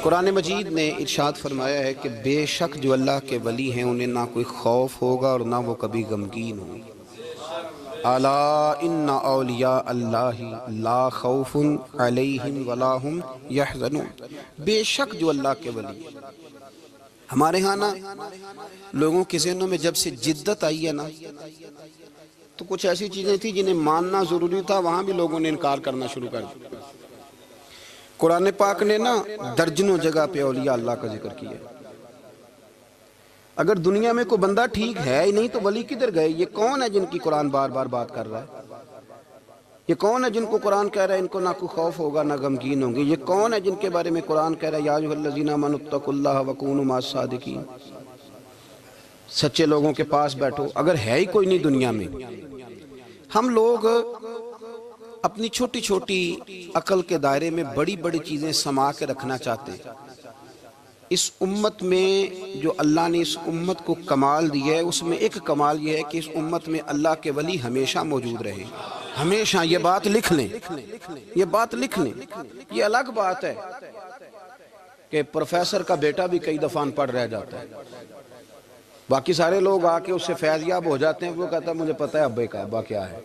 قرآن مجید نے ارشاد فرمایا ہے کہ بے شک جو اللہ کے ولی ہیں انہیں نہ کوئی خوف ہوگا اور نہ وہ کبھی غمگین ہوں گے۔ الا ان اولیاء اللہ لا خوف علیہم ولا هم یحزنون، بے شک جو اللہ کے ولی۔ ہمارے ہاں نا لوگوں کے ذہنوں میں جب سے جدت آئی ہے نا تو کچھ ایسی چیزیں تھیں جنہیں ماننا ضروری تھا، وہاں بھی لوگوں نے انکار کرنا شروع کر دیا۔ قرآن پاک نے نا درجنوں جگہ پہ اولیاء اللہ کا ذکر کیا ہے۔ اگر دنیا میں کوئی بندہ ٹھیک ہے ہی نہیں تو ولی کدھر گئے؟ یہ کون ہے جن کی قرآن بار بار بات کر رہا ہے؟ یہ کون ہے جن کو قرآن کہہ رہا ہے ان کو نہ کوئی خوف ہوگا نہ غمگین ہوں گے؟ یہ کون ہے جن کے بارے میں قرآن کہہ رہا ہے یا ایھا الذین آمنوا اتقوا اللہ وکونوا مع الصادقین، سچے لوگوں کے پاس بیٹھو؟ اگر ہے ہی کوئی نہیں دنیا میں۔ ہم لوگ اپنی چھوٹی چھوٹی عقل کے دائرے میں بڑی بڑی چیزیں سما کے رکھنا چاہتے ہیں۔ اس امت میں جو اللہ نے اس امت کو کمال دیا ہے اس میں ایک کمال یہ ہے کہ اس امت میں اللہ کے ولی ہمیشہ موجود رہے، ہمیشہ۔ یہ بات لکھ لیں، یہ بات لکھ لیں۔ یہ الگ بات ہے کہ پروفیسر کا بیٹا بھی کئی دفعہ ان پڑھ رہ جاتا ہے، باقی سارے لوگ آ کے اس سے فیض یاب ہو جاتے ہیں، وہ کہتا ہے مجھے پتہ ہے ابے کا ابا کیا ہے۔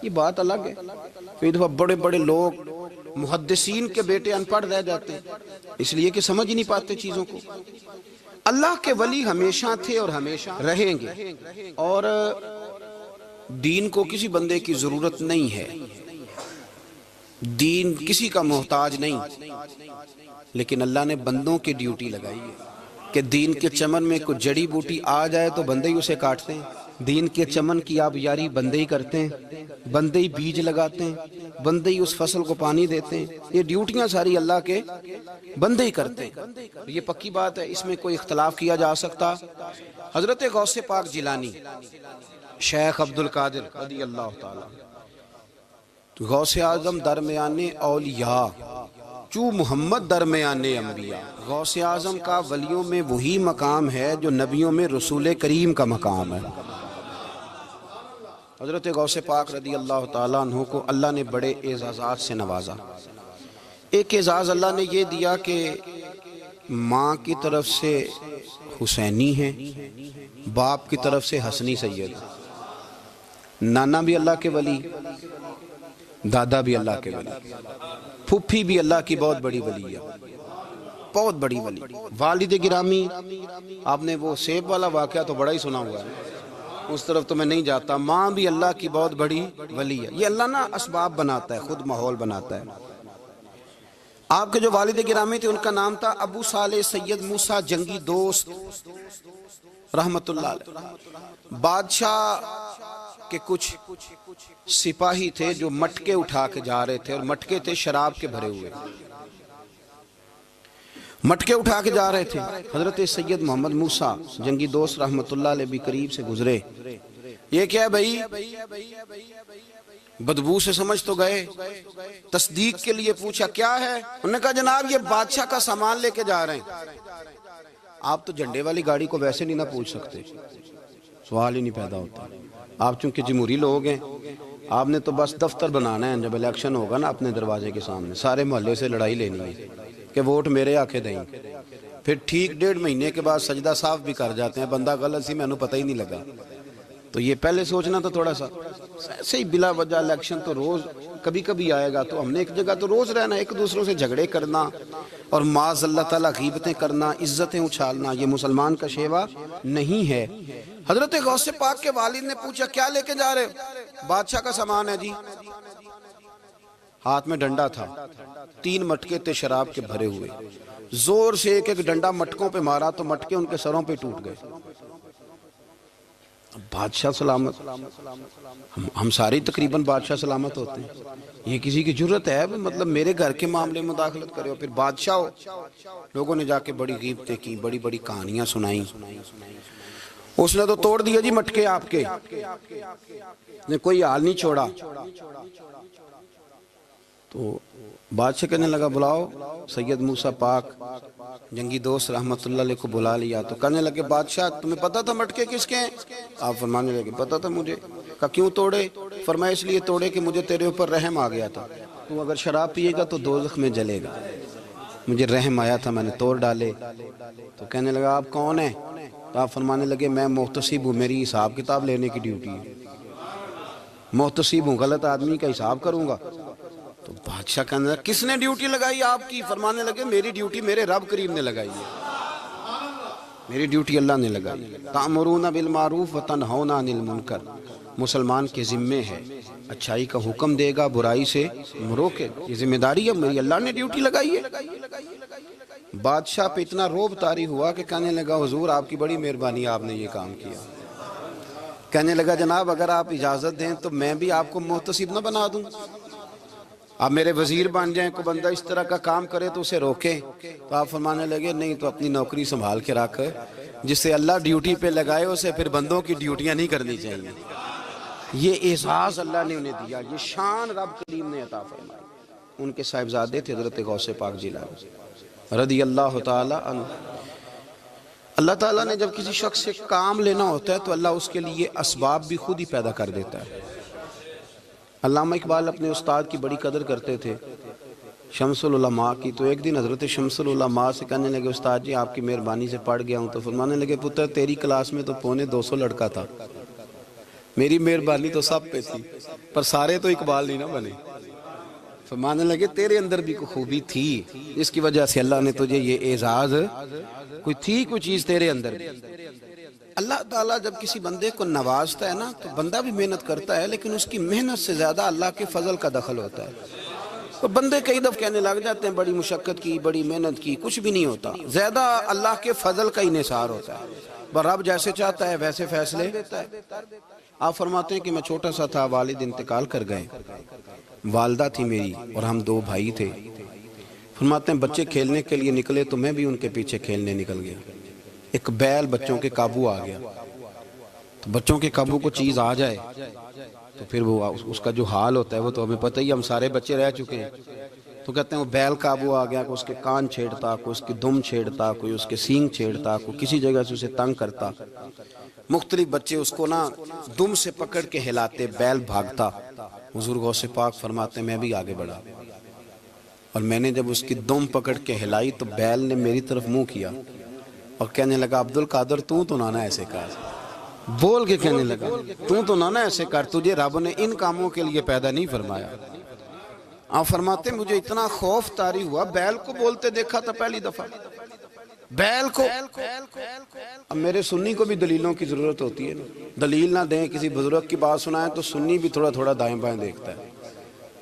یہ بات الگ ہے۔ کئی دفعہ بڑے بڑے لوگ محدثین کے بیٹے ان پڑھ رہ جاتے ہیں اس لیے کہ سمجھ ہی نہیں پاتے چیزوں کو۔ اللہ کے ولی ہمیشہ تھے اور ہمیشہ رہیں گے، اور دین کو کسی بندے کی ضرورت نہیں ہے، دین کسی کا محتاج نہیں، لیکن اللہ نے بندوں کی ڈیوٹی لگائی ہے کہ دین کے چمن میں کوئی جڑی بوٹی آ جائے تو بندے ہی اسے کاٹتے ہیں، دین کے چمن کی آبیاری بندے ہی کرتے ہیں، بندے ہی بیج لگاتے ہیں، بندے ہی اس فصل کو پانی دیتے ہیں۔ یہ ڈیوٹیاں ساری اللہ کے بندے ہی کرتے ہیں، یہ پکی بات ہے، اس میں کوئی اختلاف کیا جا سکتا۔ حضرت غوث پاک جیلانی شیخ عبد القادر رضی اللہ تعالیٰ غوث اعظم درمیان اولیاء چو محمد درمیان انبیاء، غوث اعظم کا ولیوں میں وہی مقام ہے جو نبیوں میں رسول کریم کا مقام ہے۔ حضرت غوث پاک رضی اللہ تعالیٰ عنہ کو اللہ نے بڑے اعزازات سے نوازا۔ ایک اعزاز اللہ نے یہ دیا کہ ماں کی طرف سے حسینی ہے، باپ کی طرف سے حسنی سید، نانا بھی اللہ کے ولی، دادا بھی اللہ کے ولی، پھوپھی بھی اللہ کی بہت بڑی ولی ہے، بہت بڑی ولی۔ والد گرامی، آپ نے وہ سیب والا واقعہ تو بڑا ہی سنا ہوا ہے، اس طرف تو میں نہیں جاتا۔ ماں بھی اللہ کی بہت بڑی ولی ہے۔ یہ اللہ نا اسباب بناتا ہے، خود ماحول بناتا ہے۔ آپ کے جو والد گرامی تھے ان کا نام تھا ابو صالح سید موسیٰ جنگی دوست رحمت اللہ علیہ۔ بادشاہ کے کچھ سپاہی تھے جو مٹکے اٹھا کے جا رہے تھے، اور مٹکے تھے شراب کے بھرے ہوئے، مٹکے اٹھا کے جا رہے تھے۔ حضرت سید محمد موسیٰ جنگی دوست رحمت اللہ علیہ بھی قریب سے گزرے۔ یہ کیا ہے بھائی؟ بدبو سے سمجھ تو گئے، تصدیق کے لیے پوچھا کیا ہے؟ انہوں نے کہا جناب یہ بادشاہ کا سامان لے کے جا رہے ہیں۔ آپ تو جھنڈے والی گاڑی کو ویسے نہیں نہ پوچھ سکتے، سوال ہی نہیں پیدا ہوتا۔ آپ چونکہ جمہوری لوگ ہیں، آپ نے تو بس دفتر بنانا ہے، جب الیکشن ہوگا نا اپنے دروازے کے سامنے سارے محلے سے لڑائی لینی ہے کہ ووٹ میرے آکے دیں، پھر ٹھیک 1.5 مہینے کے بعد سجدہ صاف بھی کر جاتے ہیں، بندہ غلط سی میں نے پتہ ہی نہیں لگا۔ تو یہ پہلے سوچنا تو تھوڑا سا صحیح، بلا وجہ الیکشن تو روز کبھی کبھی آئے گا، تو ہم نے ایک جگہ تو روز رہنا، ایک دوسروں سے جھگڑے کرنا اور معاذ اللہ تعالیٰ غیبتیں کرنا، عزتیں اچھالنا، یہ مسلمان کا شیوا نہیں ہے۔ حضرت غوث پاک کے والد نے پوچھا کیا لے کے جا رہے؟ بادشاہ کا سامان ہے جی۔ ہاتھ میں ڈنڈا تھا، 3 مٹکے تھے شراب کے بھرے ہوئے، زور سے ایک ایک ڈنڈا مٹکوں پہ مارا تو مٹکے ان کے سروں پہ ٹوٹ گئے۔ بادشاہ سلامت، ہم ساری تقریباً بادشاہ سلامت ہوتے ہیں، یہ کسی کی جرت ہے مطلب میرے گھر کے معاملے میں مداخلت کرے ہو، پھر بادشاہ ہو۔ لوگوں نے جا کے بڑی غیبتیں کی، بڑی بڑی کہانیاں سنائیں۔ اس نے تو توڑ دیا جی مٹکے آپ کے، نے کوئی حال نہیں چھوڑا۔ تو بادشاہ کہنے لگا بلاؤ سید موسیٰ پاک جنگی دوست رحمت اللہ علیہ کو بلا لیا۔ تو کہنے لگے بادشاہ تمہیں پتا تھا مٹکے کس کے ہیں؟ آپ فرمانے لگے پتا تھا مجھے۔ کہا کیوں توڑے؟ فرمایا اس لیے توڑے کہ مجھے تیرے اوپر رحم آ گیا تھا، تو اگر شراب پیے گا تو دوزخ میں جلے گا۔ مجھے رحم آیا تھا، میں نے توڑ ڈالے۔ تو کہنے لگا آپ کون ہیں؟ تو آپ فرمانے لگے میں محتسب ہوں، میری حساب کتاب لینے کی ڈیوٹی ہے، محتسب ہوں، غلط آدمی کا حساب کروں گا۔ تو بادشاہ کہنے لگا کس نے ڈیوٹی لگائی آپ کی؟ فرمانے لگے میری ڈیوٹی میرے رب کریم نے لگائی ہے، میری ڈیوٹی اللہ نے لگائی ہے۔ تأمرون بالمعروف وتنہون عن المنکر، مسلمان کے ذمے ہے اچھائی کا حکم دے گا، برائی سے روکے، یہ ذمہ داری ہے میری، اللہ نے ڈیوٹی لگائی ہے۔ بادشاہ پہ اتنا روب طاری ہوا کہ کہنے لگا حضور آپ کی بڑی مہربانی، آپ نے یہ کام کیا۔ کہنے لگا جناب اگر آپ اجازت دیں تو میں بھی آپ کو محتسب نہ بنا دوں، آپ میرے وزیر بن جائیں، کوئی بندہ اس طرح کا کام کرے تو اسے روکیں۔ تو آپ فرمانے لگے نہیں، تو اپنی نوکری سنبھال کے رکھ، جسے اللہ ڈیوٹی پہ لگائے اسے پھر بندوں کی ڈیوٹیاں نہیں کرنی چاہیے۔ یہ اعزاز اللہ نے انہیں دیا، یہ شان رب کریم نے عطا فرمائی۔ ان کے صاحبزادے تھے حضرت غوث پاک جیلانی رضی اللہ تعالی عنہ۔ اللہ تعالیٰ نے جب کسی شخص سے کام لینا ہوتا ہے تو اللہ اس کے لیے اسباب بھی خود ہی پیدا کر دیتا ہے۔ علامہ اقبال اپنے استاد کی بڑی قدر کرتے تھے، شمس العلماء کی۔ تو ایک دن حضرت شمس العلماء سے کہنے لگے استاد جی آپ کی مہربانی سے پڑھ گیا ہوں۔ تو فرمانے لگے پتر تیری کلاس میں تو 250 لڑکا تھا، میری مہربانی تو سب پہ تھی، پر سارے تو اقبال نہیں نہ بنے۔ فرمانے لگے تیرے اندر بھی کوئی خوبی تھی، جس کی وجہ سے اللہ نے تجھے یہ اعزاز، کوئی چیز تیرے اندر بھی۔ اللہ تعالیٰ جب کسی بندے کو نوازتا ہے نا تو بندہ بھی محنت کرتا ہے، لیکن اس کی محنت سے زیادہ اللہ کے فضل کا دخل ہوتا ہے۔ تو بندے کئی دفعہ کہنے لگ جاتے ہیں بڑی مشقت کی، بڑی محنت کی، کچھ بھی نہیں ہوتا، زیادہ اللہ کے فضل کا انحصار ہوتا ہے۔ رب جیسے چاہتا ہے ویسے فیصلے دیتا ہے۔ آپ فرماتے ہیں کہ میں چھوٹا سا تھا، والد انتقال کر گئے، والدہ تھی میری اور ہم 2 بھائی تھے۔ فرماتے ہیں بچے کھیلنے کے لیے نکلے تو میں بھی ان کے پیچھے کھیلنے نکل گیا۔ ایک بیل بچوں کے قابو آ گیا، تو بچوں کے قابو کو چیز آ جائے تو پھر وہ اس کا جو حال ہوتا ہے وہ تو ہمیں پتہ ہی، ہم سارے بچے رہ چکے ہیں۔ تو کہتے ہیں وہ بیل قابو آ گیا، کوئی اس کے کان چھیڑتا، کوئی اس کی دم چھیڑتا، کوئی اس کے سینگ چھیڑتا، کوئی کسی جگہ سے اسے تنگ کرتا۔ مختلف بچے اس کو نا دم سے پکڑ کے ہلاتے، بیل بھاگتا۔ حضور غوث پاک فرماتے ہیں میں بھی آگے بڑھا، اور میں نے جب اس کی دم پکڑ کے ہلائی تو بیل نے میری طرف منہ کیا اور کہنے لگا عبد القادر تو نہ ایسے کر، بول کے کہنے لگا تو نہ ایسے کر، تجھے رب نے ان کاموں کے لیے پیدا نہیں فرمایا۔ آپ فرماتے ہیں مجھے اتنا خوف طاری ہوا، بیل کو بولتے دیکھا تھا پہلی دفعہ، بیل کو۔ اب میرے سنی کو بھی دلیلوں کی ضرورت ہوتی ہے، دلیل نہ دیں، کسی بزرگ کی بات سنائیں تو سنی بھی تھوڑا تھوڑا دائیں بائیں دیکھتا ہے۔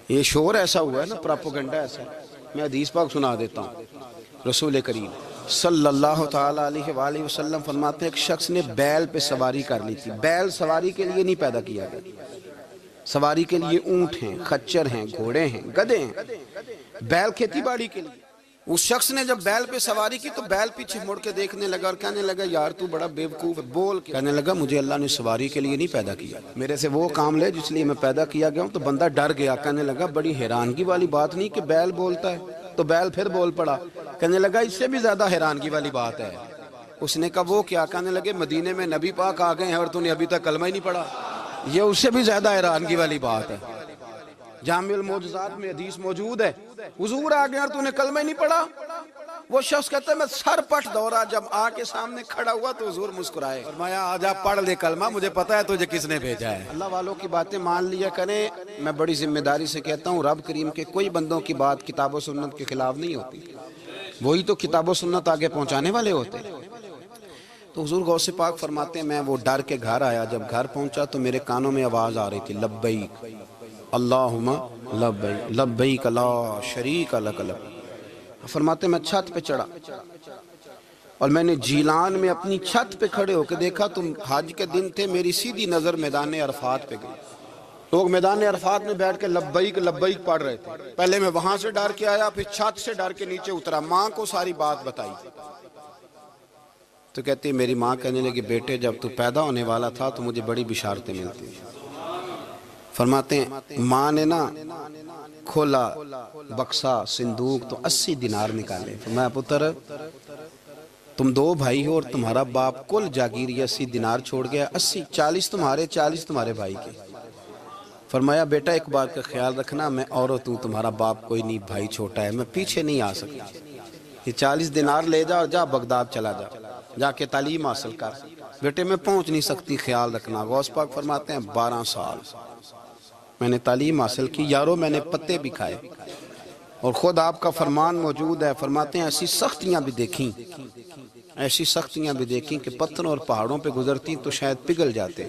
یہ شور ایسا ہوا ہے نا، پراپوگنڈا ایسا ہے۔ میں حدیث پاک سنا دیتا ہوں۔ رسول کریم صلی اللہ تعالیٰ علیہ وآلہ وسلم فرماتے ہیں ایک شخص نے بیل پہ سواری کر لی تھی۔ بیل سواری کے لیے نہیں پیدا کیا گیا، سواری کے لیے اونٹ ہیں، خچر ہیں، گھوڑے ہیں، گدھے ہیں، بیل کھیتی باڑی کے لیے۔ اس شخص نے جب بیل پہ سواری کی تو بیل پیچھے مڑ کے دیکھنے لگا اور کہنے لگا یار تو بڑا بیوقوف ہے، بول کے کہنے لگا مجھے اللہ نے سواری کے لیے نہیں پیدا کیا، میرے سے وہ کام لے جس لیے میں پیدا کیا گیا ہوں۔ تو بندہ ڈر گیا، کہنے لگا بڑی حیرانگی والی بات نہیں کہ بیل بولتا ہے، تو بیل پھر بول پڑا۔ کہنے لگا اس سے بھی زیادہ حیرانگی والی بات ہے۔ اس نے کہا وہ کیا؟ کہنے لگے مدینے میں نبی پاک آ گئے ہیں اور تو نے ابھی تک کلمہ ہی نہیں پڑھا، یہ اس سے بھی زیادہ حیرانگی والی بات ہے۔ جامع المعجزات میں حدیث موجود ہے، حضور آ گئے اور تو نے کلمہ ہی نہیں پڑھا۔ وہ شخص کہتا ہے میں سر پٹ دورا، جب آ کے سامنے کھڑا ہوا تو حضور مسکرائے، فرمایا آجا پڑھ لے کلمہ، مجھے پتا ہے تجھے کس نے بھیجا ہے۔ اللہ والوں کی باتیں مان لیا کریں، میں بڑی ذمہ داری سے کہتا ہوں رب کریم کے کوئی بندوں کی بات کتاب و سنت کے خلاف نہیں ہوتی، وہی تو کتاب و سنت آگے پہنچانے والے ہوتے۔ تو حضور غوث پاک فرماتے ہیں میں وہ ڈر کے گھر آیا، جب گھر پہنچا تو میرے کانوں میں آواز آ رہی تھی لبیک اللہم لبیک لبیک لا شریک لک لبیک۔ فرماتے میں چھت پہ چڑھا اور میں نے جیلان میں اپنی چھت پہ کھڑے ہو کے دیکھا، تم حج کے دن تھے، میری سیدھی نظر میدان عرفات پہ گئی، لوگ میدان عرفات میں بیٹھ کے لبیک لبیک پڑھ رہے تھے۔ پہلے میں وہاں سے ڈر کے آیا، پھر چھت سے ڈر کے نیچے اترا، ماں کو ساری بات بتائی تو کہتی میری ماں کہنے لگی بیٹے جب تو پیدا ہونے والا تھا تو مجھے بڑی بشارتیں ملتی۔ فرماتے ہیں ماں نے نا کھولا بکسا صندوق تو 80 دینار نکالے، فرمایا پتر تم 2 بھائی ہو اور تمہارا باپ کل جاگیر 80 دینار چھوڑ گیا، 80 40 تمہارے 40 تمہارے بھائی کے۔ فرمایا بیٹا ایک بات کا خیال رکھنا، میں اور تمہارا باپ کوئی نہیں، بھائی چھوٹا ہے، میں پیچھے نہیں آ سکتا، کہ 40 دینار لے جا اور جا بغداد چلا جا کے تعلیم حاصل کر. بیٹے میں پہنچ نہیں سکتی، خیال رکھنا. غوث پاک فرماتے ہیں 12 سال میں نے تعلیم حاصل کی یارو، میں نے پتے بھی کھائے، اور خود آپ کا فرمان موجود ہے. فرماتے ہیں ایسی سختیاں بھی دیکھیں، ایسی سختیاں بھی دیکھیں کہ پتھروں اور پہاڑوں پہ گزرتی تو شاید پگھل جاتے،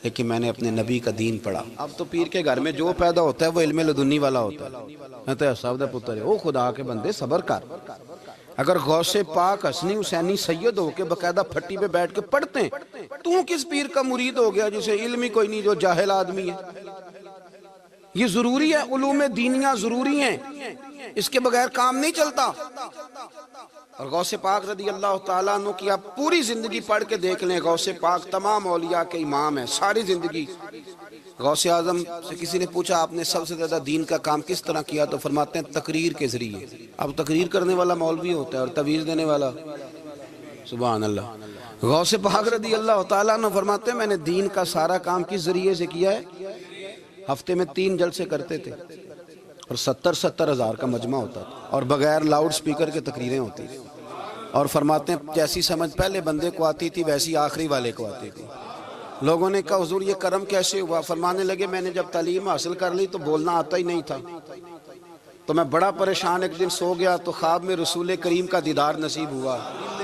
لیکن میں نے اپنے نبی کا دین پڑھا. اب تو پیر کے گھر میں جو پیدا ہوتا ہے وہ علم لدنی والا ہوتا ہے. میں تو صاحب دا پتر ہے، او خدا کے بندے صبر کر. اگر غوث پاک حسنی حسینی سید ہو کے باقاعدہ پھٹی پہ بیٹھ کے پڑھتے ہیں، تو کس پیر کا مرید ہو گیا جسے علم ہی کوئی نہیں، جو جاہل آدمی ہے؟ یہ ضروری ہے، علوم دینیاں ضروری ہیں، اس کے بغیر کام نہیں چلتا. اور غوث پاک رضی اللہ تعالیٰ عنہ کی آپ پوری زندگی پڑھ کے دیکھ لیں. غوث پاک تمام اولیاء کے امام ہیں ساری زندگی. غوث اعظم سے کسی نے پوچھا آپ نے سب سے زیادہ دین کا کام کس طرح کیا، تو فرماتے ہیں تقریر کے ذریعے. اب تقریر کرنے والا مولوی ہوتا ہے اور تویز دینے والا، سبحان اللہ. غوث پاک رضی اللہ تعالیٰ عنہ فرماتے ہیں میں نے دین کا سارا کام کس ذریعے سے کیا ہے. ہفتے میں 3 جلسے کرتے تھے اور 70 ہزار کا مجمع ہوتا تھا، اور بغیر لاؤڈ سپیکر کے تقریریں ہوتی تھی. اور فرماتے ہیں جیسی سمجھ پہلے بندے کو آتی تھی ویسی آخری والے کو آتی تھی. لوگوں نے کہا حضور یہ کرم کیسے ہوا؟ فرمانے لگے میں نے جب تعلیم حاصل کر لی تو بولنا آتا ہی نہیں تھا، تو میں بڑا پریشان ایک دن سو گیا تو خواب میں رسول کریم کا دیدار نصیب ہوا.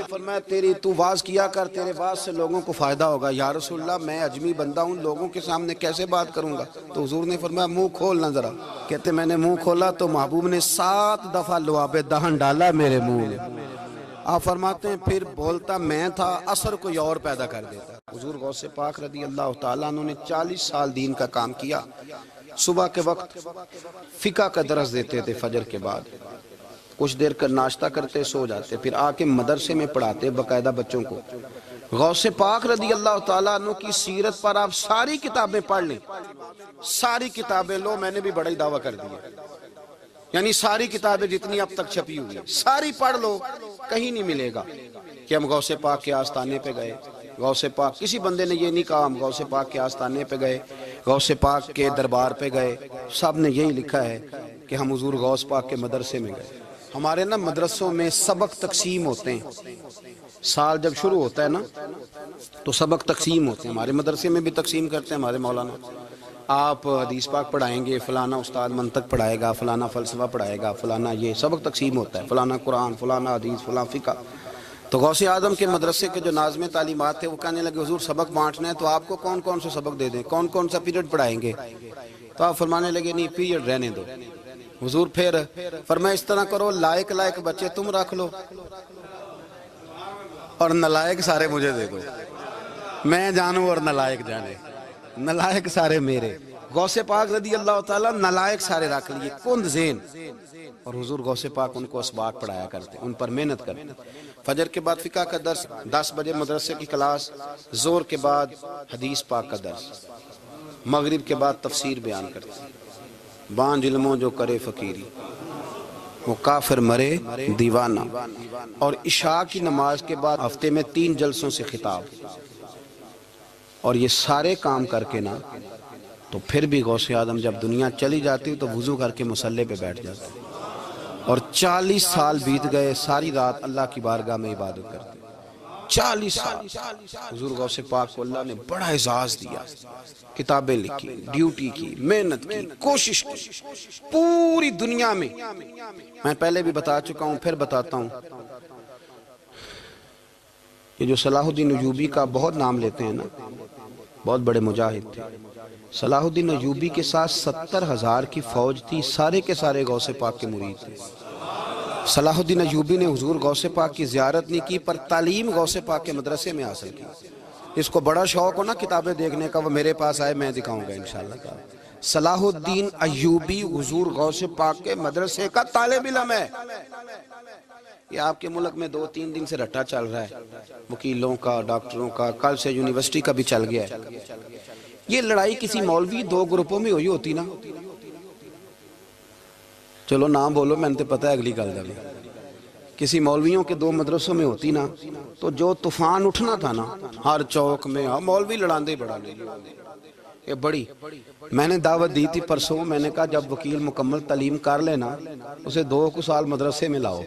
فرمایا تیری تو واز کیا کر، تیرے واز سے لوگوں کو فائدہ ہوگا. یا رسول اللہ میں اجمی بندہ ہوں، لوگوں کے سامنے کیسے بات کروں گا؟ تو حضور نے فرمایا منہ کھولنا ذرا. کہتے میں نے منہ کھولا تو محبوب نے 7 دفعہ لعاب دہن ڈالا میرے منہ میں. آپ فرماتے ہیں پھر بولتا میں تھا، اثر کوئی اور پیدا کر دیتا. حضور غوث پاک رضی اللہ تعالیٰ عنہ نے 40 سال دین کا کام کیا. صبح کے وقت فقہ کا درس دیتے تھے، فجر کے بعد کچھ دیر کر ناشتہ کرتے سو جاتے، پھر آ کے مدرسے میں پڑھاتے باقاعدہ بچوں کو. غوث پاک رضی اللہ تعالیٰ عنہ کی سیرت پر آپ ساری کتابیں پڑھ لیں، ساری کتابیں لو. میں نے بھی بڑا ہی دعویٰ کر دیا، یعنی ساری کتابیں جتنی اب تک چھپی ہوئی ساری پڑھ لو، کہیں نہیں ملے گا کہ ہم غوث پاک کے آستانے پہ گئے. غوث پاک کسی بندے نے یہ نہیں کہا ہم غوث پاک کے آستانے پہ گئے، غوث پاک کے دربار پہ گئے. سب نے یہی لکھا ہے کہ ہم حضور غوث پاک کے مدرسے میں گئے. ہمارے نا مدرسوں میں سبق تقسیم ہوتے ہیں، سال جب شروع ہوتا ہے نا تو سبق تقسیم ہوتے ہیں. ہمارے مدرسے میں بھی تقسیم کرتے ہیں ہمارے مولانا. آپ حدیث پاک پڑھائیں گے، فلانا استاد منطق پڑھائے گا، فلانا فلسفہ پڑھائے گا، فلانا یہ سبق تقسیم ہوتا ہے، فلانا قرآن، فلانا حدیث، فلانا فقہ. تو غوث اعظم کے مدرسے کے جو ناظم تعلیمات تھے وہ کہنے لگے حضور سبق بانٹنا ہے تو آپ کو کون کون سے سبق دے دیں، کون کون سا پیریڈ پڑھائیں گے؟ تو آپ فرمانے لگے نہیں پیریڈ رہنے دو. حضور پھر فرمایا اس طرح کرو لائق بچے تم رکھ لو اور نلائق سارے مجھے دے دو، میں جانوں اور نلائق جانے، نلائق سارے میرے. غوث پاک رضی اللہ تعالیٰ نلائق سارے رکھ لیے، کند ذہن. اور حضور غوث پاک ان کو اسباق پڑھایا کرتے، ان پر محنت کرتے. فجر کے بعد فقہ کا درس، 10 بجے مدرسے کی کلاس، زور کے بعد حدیث پاک کا درس، مغرب کے بعد تفسیر بیان کرتے. بانج علموں جو کرے فقیری وہ کافر مرے دیوانہ. اور عشاء کی نماز کے بعد ہفتے میں 3 جلسوں سے خطاب. اور یہ سارے کام کر کے نا تو پھر بھی غوث اعظم جب دنیا چلی جاتی تو وضو کر کے مصلی پہ بیٹھ جاتے. اور 40 سال بیت گئے، ساری رات اللہ کی بارگاہ میں عبادت کرتے. 40 سال حضور غوث پاک کو اللہ نے بڑا اعزاز دیا، کتابیں لکھی، ڈیوٹی کی، محنت کی، کوشش کی پوری دنیا میں. میں پہلے بھی بتا چکا ہوں پھر بتاتا ہوں، یہ جو صلاح الدین ایوبی کا بہت نام لیتے ہیں نا، بہت بڑے مجاہد تھے. صلاح الدین ایوبی کے ساتھ 70,000 کی فوج تھی، سارے کے سارے غوث پاک کے مرید تھے. صلاح الدین ایوبی نے حضور غوث پاک کی زیارت نہیں کی پر تعلیم غوث پاک کے مدرسے میں حاصل کی. اس کو بڑا شوق ہو نا کتابیں دیکھنے کا، وہ میرے پاس آئے، میں دکھاؤں گا انشاءاللہ. صلاح الدین ایوبی حضور غوث پاک کے مدرسے کا طالب علم ہے. یہ آپ کے ملک میں 2-3 دن سے رٹا چل رہا ہے، وکیلوں کا، ڈاکٹروں کا، کل سے یونیورسٹی کا بھی چل گیا ہے. یہ لڑائی کسی مولوی 2 گروپوں میں ہوئی ہوتی نا، چلو نام بولو، میں نے پتہ ہے اگلی گل دا بھی، کسی مولویوں کے 2 مدرسوں میں ہوتی نا تو جو طوفان اٹھنا تھا نا ہر چوک میں، مولوی لڑاندے بڑا نہیں. یہ بڑی میں نے دعوت دی تھی پرسوں، میں نے کہا جب وکیل مکمل تعلیم کر لینا اسے 2 سال مدرسے میں لاؤ.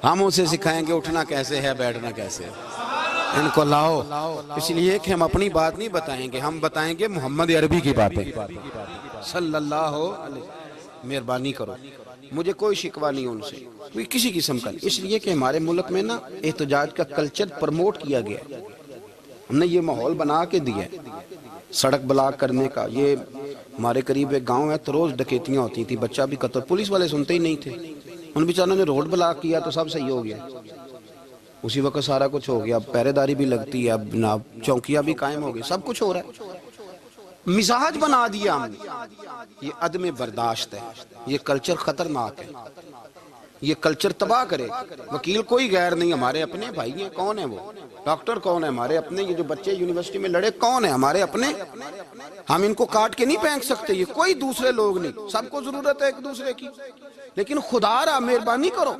ہم اسے سکھائیں گے اٹھنا کیسے ہے بیٹھنا کیسے ہے. ان کو لاؤ. اس لیے کہ ہم اپنی بات نہیں بتائیں گے, ہم بتائیں گے محمد عربی کی باتیں صلی اللہ علیہ. مہربانی کرو, مجھے کوئی شکوہ نہیں ان سے, کوئی کسی قسم کا. اس لیے کہ ہمارے ملک میں نا احتجاج کا کلچر پروموٹ کیا گیا ہے, ہم نے یہ ماحول بنا کے دیا ہے سڑک بلاک کرنے کا. یہ ہمارے قریب ایک گاؤں ہے تو روز ڈکیتیاں ہوتی تھی, بچہ بھی قتل, پولیس والے سنتے ہی نہیں تھے. ان بیچاروں نے روڈ بلاک کیا تو سب صحیح ہو گیا, اسی وقت سارا کچھ ہو گیا. اب پہرے داری بھی لگتی ہے, اب جناب چوکیاں بھی قائم ہو گئی, سب کچھ ہو رہا ہے. مزاج بنا دیا ہم نے. یہ عدم برداشت ہے, یہ کلچر خطرناک ہے, یہ کلچر تباہ کرے. وکیل کوئی غیر نہیں, ہمارے اپنے بھائی ہیں. کون ہے وہ ڈاکٹر, کون ہے ہمارے اپنے. یہ جو بچے یونیورسٹی میں لڑے کون ہے ہمارے اپنے. ہم ان کو کاٹ کے نہیں پھینک سکتے, یہ کوئی دوسرے لوگ نہیں. سب کو ضرورت ہے ایک دوسرے کی, لیکن خدا را مہربانی کرو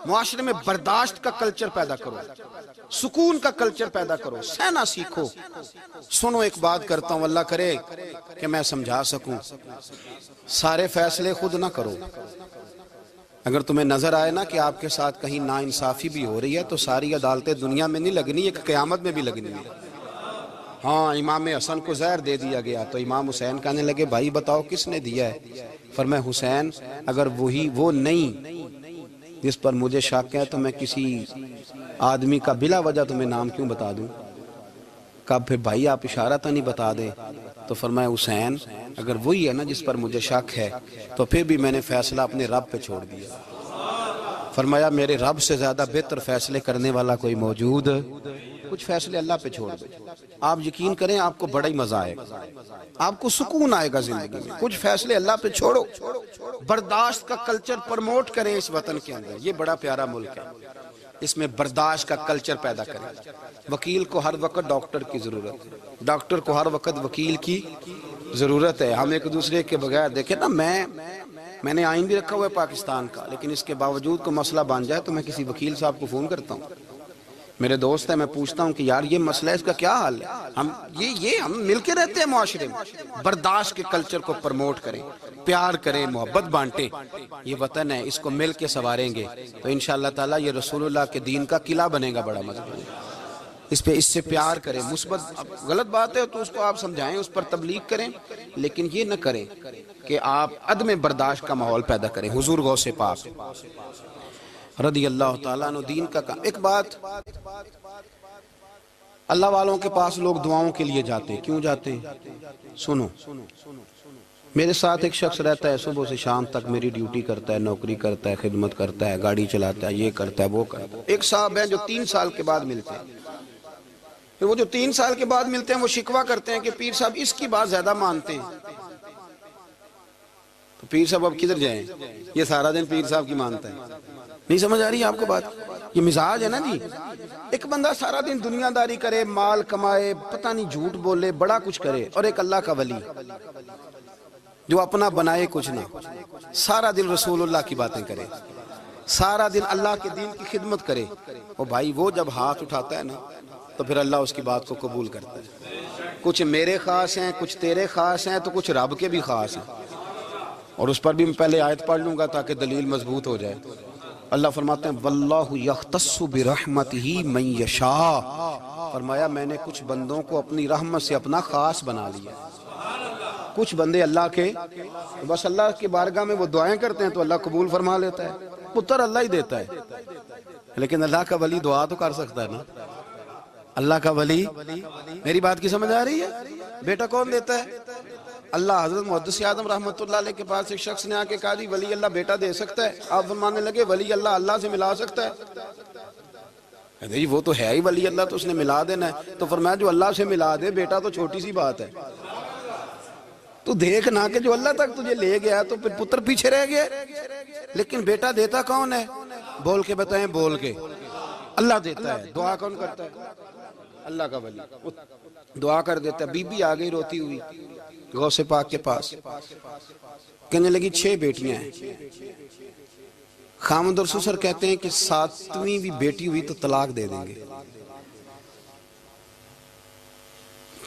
معاشرے میں برداشت کا کلچر پیدا کرو, سکون کا کلچر پیدا کرو, سہنا سیکھو. سنو ایک بات کرتا ہوں, اللہ کرے کہ میں سمجھا سکوں. سارے فیصلے خود نہ کرو. اگر تمہیں نظر آئے نا کہ آپ کے ساتھ کہیں ناانصافی بھی ہو رہی ہے تو ساری عدالتیں دنیا میں نہیں لگنی, ایک قیامت میں بھی لگنی ہے. ہاں امام حسن کو زہر دے دیا گیا تو امام حسین کہنے لگے بھائی بتاؤ کس نے دیا ہے. فرمایا حسین اگر وہ نہیں جس پر مجھے شک ہے تو میں کسی آدمی کا بلا وجہ تمہیں نام کیوں بتا دوں. کب پھر بھائی آپ اشارہ تو نہیں بتا دیں. تو فرمایا حسین اگر وہی ہے نا جس پر مجھے شک ہے تو پھر بھی میں نے فیصلہ اپنے رب پہ چھوڑ دیا. فرمایا میرے رب سے زیادہ بہتر فیصلے کرنے والا کوئی موجود. کچھ فیصلے اللہ پہ چھوڑ دو, آپ یقین کریں آپ کو بڑا ہی مزہ آئے گا, آپ کو سکون آئے گا زندگی میں. کچھ فیصلے اللہ پہ چھوڑو, برداشت کا کلچر پروموٹ کریں اس وطن کے اندر. یہ بڑا پیارا ملک ہے, اس میں برداشت کا کلچر پیدا کریں. وکیل کو ہر وقت ڈاکٹر کی ضرورت ہے, ڈاکٹر کو ہر وقت وکیل کی ضرورت ہے. ہم ایک دوسرے کے بغیر دیکھیں نا, میں نے آئین بھی رکھا ہوا ہے پاکستان کا, لیکن اس کے باوجود کو مسئلہ بن جائے تو میں کسی وکیل صاحب کو فون کرتا ہوں, میرے دوست ہے, میں پوچھتا ہوں کہ یار یہ مسئلہ ہے اس کا کیا حل ہے. ہم مل کے رہتے ہیں معاشرے میں. برداشت کے کلچر کو پروموٹ کریں, پیار کریں, محبت بانٹیں. یہ وطن ہے, اس کو مل کے سنواریں گے تو انشاءاللہ تعالی یہ رسول اللہ کے دین کا قلعہ بنے گا بڑا مضبوط. اس سے پیار کریں. مثبت غلط بات ہے تو اس کو آپ سمجھائیں, اس پر تبلیغ کریں, لیکن یہ نہ کریں کہ آپ عدم برداشت کا ماحول پیدا کریں. حضور غوث پاک رضی اللہ تعالیٰ عنہ دین کا کام. ایک بات, اللہ والوں کے پاس لوگ دعاؤں کے لیے جاتے ہیں. کیوں جاتے ہیں سنو. میرے ساتھ ایک شخص رہتا ہے, صبح سے شام تک میری ڈیوٹی کرتا ہے, نوکری کرتا ہے, خدمت کرتا ہے, گاڑی چلاتا ہے, یہ کرتا ہے وہ کرتا ہے. ایک صاحب ہیں جو 3 سال کے بعد ملتے ہیں. پھر وہ جو 3 سال کے بعد ملتے ہیں وہ شکوہ کرتے ہیں کہ پیر صاحب اس کی بات زیادہ مانتے ہیں. تو پیر صاحب اب کدھر جائیں, یہ سارا دن پیر صاحب کی مانتا ہے. نہیں سمجھ آ رہی ہے آپ کو بات؟ یہ مزاج ہے نا جی. ایک بندہ سارا دن دنیا داری کرے, مال کمائے, پتہ نہیں جھوٹ بولے, بڑا کچھ کرے, اور ایک اللہ کا ولی جو اپنا بنائے کچھ نہ, سارا دن رسول اللہ کی باتیں کرے, سارا دن اللہ کے دین کی خدمت کرے. اور بھائی وہ جب ہاتھ اٹھاتا ہے نا تو پھر اللہ اس کی بات کو قبول کرتا ہے. کچھ میرے خاص ہیں, کچھ تیرے خاص ہیں, تو کچھ رب کے بھی خاص ہیں. اور اس پر بھی میں پہلے آیت پڑھ لوں گا تاکہ دلیل مضبوط ہو جائے. اللہ فرماتے ہیں واللہ یختص برحمتہ من یشاء. فرمایا میں نے کچھ بندوں کو اپنی رحمت سے اپنا خاص بنا لیا. کچھ بندے اللہ کے بس اللہ کی بارگاہ میں وہ دعائیں کرتے ہیں تو اللہ قبول فرما لیتا ہے. پتر اللہ ہی دیتا ہے, لیکن اللہ کا ولی دعا تو کر سکتا ہے نا. اللہ کا ولی, میری بات کی سمجھ آ رہی ہے؟ بیٹا کون دیتا ہے؟ اللہ. حضرت محدث اعظم رحمۃ اللہ علیہ کے پاس ایک شخص نے آ کے کہا جی ولی اللہ بیٹا دے سکتا ہے؟ آپ فرمانے لگے ولی اللہ اللہ سے ملا سکتا ہے؟ جی وہ تو ہے ہی ولی اللہ, تو اس نے ملا دینا ہے. تو فرمایا جو اللہ سے ملا دے بیٹا تو چھوٹی سی بات ہے. تو دیکھ نہ کہ جو اللہ تک تجھے لے گیا تو پھر پتر پیچھے رہ گیا. لیکن بیٹا دیتا کون ہے؟ بول کے بتائیں, بول کے. اللہ دیتا ہے. دعا کون کرتا ہے؟ اللہ کا ولی دعا کر دیتا ہے. بی بی آ گئی روتی ہوئی غوث پاک کے پاس, کہنے لگی 6 بیٹیاں ہیں. خامد اور سسر کہتے ہیں کہ 7ویں بھی بیٹی ہوئی تو طلاق دے دیں گے.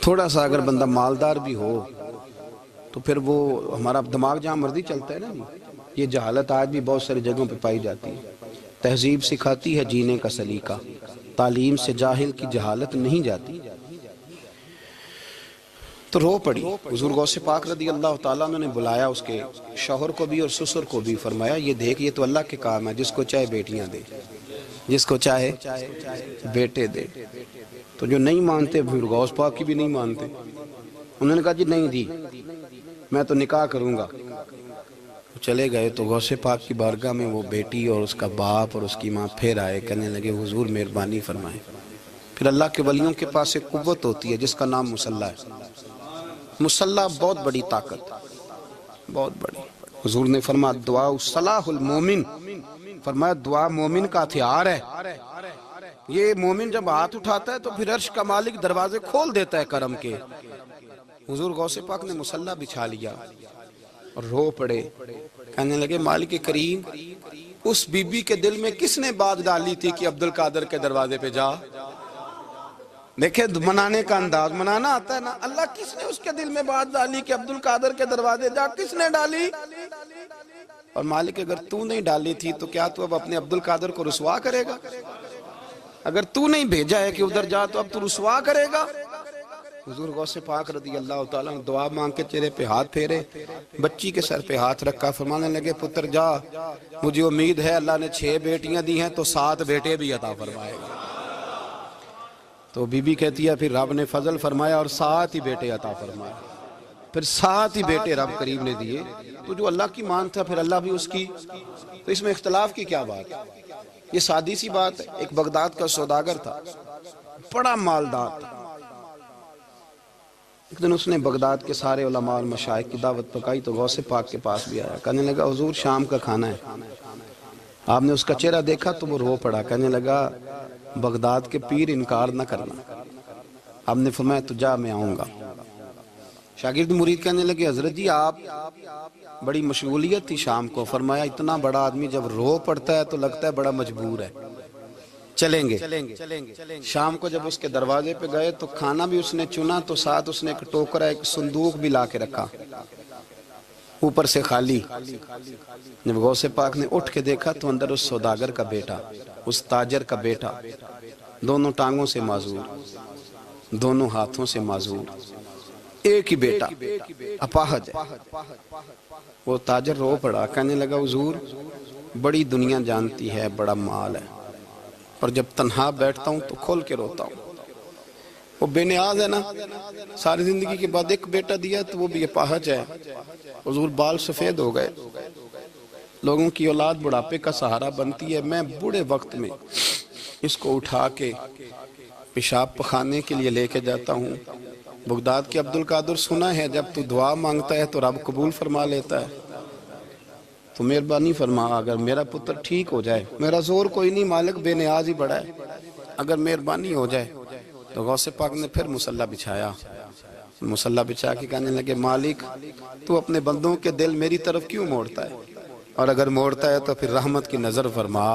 تھوڑا سا اگر بندہ مالدار بھی ہو تو پھر وہ ہمارا دماغ جہاں مرضی چلتا ہے نا. یہ جہالت آج بھی بہت ساری جگہوں پہ پائی جاتی ہے. تہذیب سکھاتی ہے جینے کا سلیقہ، تعلیم سے جاہل کی جہالت نہیں جاتی۔ تو رو پڑی۔ حضور غوث پاک رضی اللہ تعالیٰ عنہ نے بلایا اس کے شوہر کو بھی اور سسر کو بھی، فرمایا یہ دیکھ یہ تو اللہ کے کام ہے، جس کو چاہے بیٹیاں دے، جس کو چاہے بیٹے دے۔ تو جو نہیں مانتے پھر غوث پاک کی بھی نہیں مانتے، انہوں نے کہا جی نہیں دی، میں تو نکاح کروں گا۔ چلے گئے تو غوث پاک کی بارگاہ میں وہ بیٹی اور اس کا باپ اور اس کی ماں پھر آئے، کہنے لگے حضور مہربانی فرمائیں۔ پھر اللہ کے ولیوں کے پاس ایک قوت ہوتی ہے جس کا نام مصلی ہے۔ مصلی بہت بڑی طاقت، بہت بڑی۔ حضور نے فرمایا دعا صلاح المومن، فرمایا دعا مومن کا ہتھیار ہے۔ یہ مومن جب ہاتھ اٹھاتا ہے تو پھر عرش کا مالک دروازے کھول دیتا ہے کرم کے۔ حضور غوث پاک نے مصلی بچھا لیا اور رو پڑے، کہنے لگے مالک کریم، اس بی بی کے دل میں کس نے بات ڈالی تھی کہ عبدالقادر کے دروازے پہ جا؟ دیکھیں منانے کا انداز، منانا آتا ہے نا۔ اللہ کس نے اس کے دل میں بات ڈالی کہ عبدالقادر کے دروازے جا؟ کس نے ڈالی؟ اور مالک اگر تو نہیں ڈالی تھی تو کیا تو اب اپنے عبدالقادر کو رسوا کرے گا؟ اگر تو نہیں بھیجا ہے کہ ادھر جا تو اب تو رسوا کرے گا؟ حضور غوث پاک رضی اللہ تعالیٰ نے دعا مانگ کے چہرے پہ ہاتھ پھیرے، بچی کے سر پہ ہاتھ رکھا، فرمانے لگے پتر جا، مجھے امید ہے اللہ نے 6 بیٹیاں دی ہیں تو 7 بیٹے بھی عطا فرمائے گا۔ تو بی بی کہتی ہے پھر رب نے فضل فرمایا اور 7 ہی بیٹے عطا فرمائے، پھر 7 ہی بیٹے رب کریم نے دیے۔ تو جو اللہ کی مان تھا پھر اللہ بھی اس کی، تو اس میں اختلاف کی کیا بات ہے؟ یہ سادی سی بات ہے۔ ایک بغداد کا سوداگر تھا، بڑا مالدار تھا۔ ایک دن اس نے بغداد کے سارے علماء اور مشائخ کی دعوت پکائی تو غوث پاک کے پاس بھی آیا، کہنے لگا حضور شام کا کھانا ہے۔ آپ نے اس کا چہرہ دیکھا تو وہ رو پڑا، کہنے لگا بغداد کے پیر انکار نہ کرنا۔ آپ نے فرمایا تو جا میں آؤں گا۔ شاگرد مرید کہنے لگے حضرت جی آپ بڑی مشغولیت تھی شام کو، فرمایا اتنا بڑا آدمی جب رو پڑتا ہے تو لگتا ہے بڑا مجبور ہے، چلیں گے۔ شام کو جب اس کے دروازے پہ گئے تو کھانا بھی اس نے چنا تو ساتھ اس نے ایک ٹوکرا ایک صندوق بھی لا کے رکھا، اوپر سے خالی۔ جب غوث پاک نے اٹھ کے دیکھا تو اندر اس سوداگر کا بیٹا، اس تاجر کا بیٹا، دونوں ٹانگوں سے معذور، دونوں ہاتھوں سے معذور، ایک ہی بیٹا اپاہج ہے۔ وہ تاجر رو پڑا، کہنے لگا حضور بڑی دنیا جانتی ہے، بڑا مال ہے، اور جب تنہا بیٹھتا ہوں تو کھول کے روتا ہوں۔ وہ بے نیاز ہے نا، ساری زندگی کے بعد ایک بیٹا دیا تو وہ بھی اپاہج ہے۔ حضور بال سفید ہو گئے، لوگوں کی اولاد بڑھاپے کا سہارا بنتی ہے، میں بوڑھے وقت میں اس کو اٹھا کے پیشاب پخانے کے لیے لے کے جاتا ہوں۔ بغداد کے عبدالقادر سنا ہے جب تو دعا مانگتا ہے تو رب قبول فرما لیتا ہے، تو مہربانی فرما اگر میرا پتر ٹھیک ہو جائے، میرا زور کوئی نہیں مالک، بے نیاز ہی بڑا ہے، اگر مہربانی ہو جائے۔ تو غوث پاک نے پھر مصلی بچھایا، مصلی بچھا کے کہنے لگے مالک تو اپنے بندوں کے دل میری طرف کیوں موڑتا ہے، اور اگر موڑتا ہے تو پھر رحمت کی نظر فرما،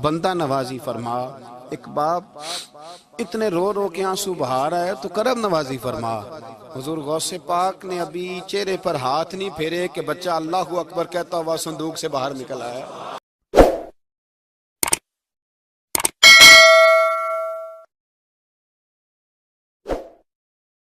بندہ نوازی فرما۔ ایک باپ اتنے رو رو کے آنسو بہا رہا ہے تو کرم نوازی فرما۔ حضور غوث پاک نے ابھی چہرے پر ہاتھ نہیں پھیرے کہ بچہ اللہ اکبر کہتا ہوا صندوق سے باہر نکل آیا۔